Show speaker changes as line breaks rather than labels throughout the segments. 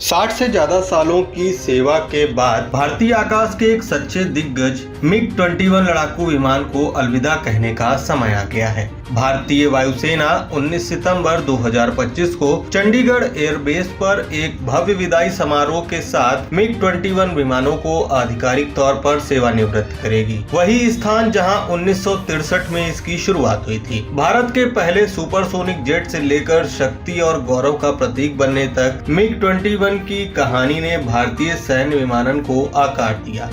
60 से ज्यादा सालों की सेवा के बाद भारतीय आकाश के एक सच्चे दिग्गज MiG-21 लड़ाकू विमान को अलविदा कहने का समय आ गया है। भारतीय वायुसेना 19 सितंबर 2025 को चंडीगढ़ एयरबेस पर एक भव्य विदाई समारोह के साथ MiG-21 विमानों को आधिकारिक तौर पर सेवानिवृत्त करेगी। वही स्थान जहां 1963 में इसकी शुरुआत हुई थी। भारत के पहले सुपरसोनिक जेट से लेकर शक्ति और गौरव का प्रतीक बनने तक MiG-21 की कहानी ने भारतीय सैन्य विमानन को आकार दिया।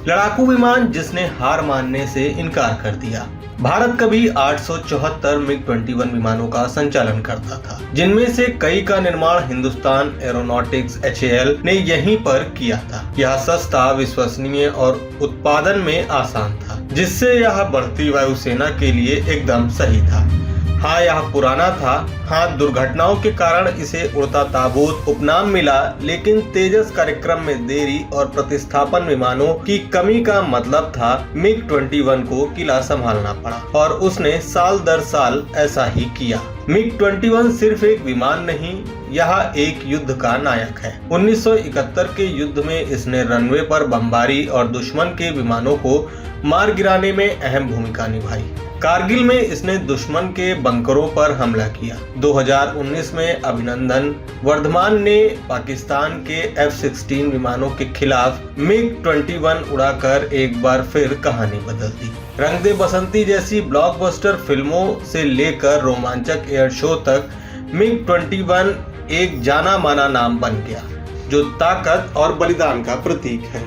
लड़ाकू विमान जिसने हार मानने से इनकार कर दिया। भारत कभी 874 MiG-21 विमानों का संचालन करता था, जिनमें से कई का निर्माण हिंदुस्तान एरोनॉटिक्स HAL ने यहीं पर किया था। यह सस्ता, विश्वसनीय और उत्पादन में आसान था, जिससे यह बढ़ती वायुसेना के लिए एकदम सही था। हाँ, यह पुराना था। हाँ, दुर्घटनाओं के कारण इसे उड़ता ताबूत उपनाम मिला, लेकिन तेजस कार्यक्रम में देरी और प्रतिस्थापन विमानों की कमी का मतलब था MiG-21 को किला संभालना पड़ा, और उसने साल दर साल ऐसा ही किया। MiG-21 सिर्फ एक विमान नहीं, यह एक युद्ध का नायक है। 1971 के युद्ध में इसने रनवे पर बमबारी और दुश्मन के विमानों को मार गिराने में अहम भूमिका निभाई। कारगिल में इसने दुश्मन के बंकरों पर हमला किया। 2019 में अभिनंदन वर्धमान ने पाकिस्तान के F-16 विमानों के खिलाफ MiG-21 उड़ाकर एक बार फिर कहानी बदल दी। रंग दे बसंती जैसी ब्लॉकबस्टर फिल्मों से लेकर रोमांचक एयर शो तक MiG-21 एक जाना माना नाम बन गया, जो ताकत और बलिदान का प्रतीक है।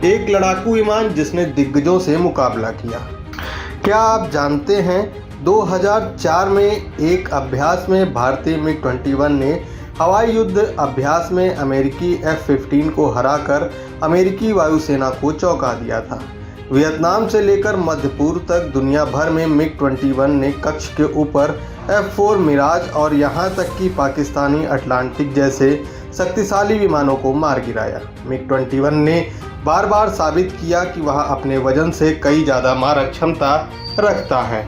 एक लड़ाकू विमान जिसने दिग्गजों से मुकाबला किया। क्या आप जानते हैं 2004 में एक अभ्यास में भारतीय MiG-21 ने हवाई युद्ध अभ्यास में अमेरिकी F-15 को हराकर अमेरिकी वायुसेना को चौंका दिया था। वियतनाम से लेकर मध्य पूर्व तक दुनिया भर में MiG-21 ने कक्ष के ऊपर F-4 मिराज और यहां तक कि पाकिस्तानी अटलांटिक जैसे शक्तिशाली विमानों को मार गिराया। MiG-21 ने बार बार साबित किया कि वह अपने वजन से कई ज्यादा मारक क्षमता रखता है।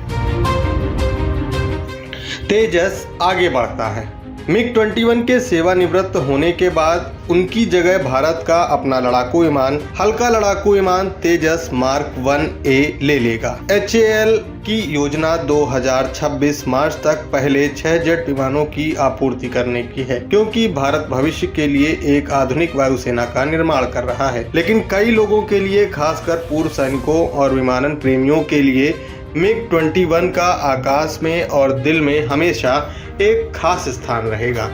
तेजस आगे बढ़ता है। MiG-21 के सेवानिवृत्त होने के बाद उनकी जगह भारत का अपना लड़ाकू विमान, हल्का लड़ाकू विमान तेजस मार्क 1A ले लेगा। HAL की योजना 2026 मार्च तक पहले 6 जेट विमानों की आपूर्ति करने की है, क्योंकि भारत भविष्य के लिए एक आधुनिक वायुसेना का निर्माण कर रहा है। लेकिन कई लोगों के लिए, खासकर पूर्व सैनिकों और विमानन प्रेमियों के लिए, MiG-21 का आकाश में और दिल में हमेशा एक खास स्थान रहेगा।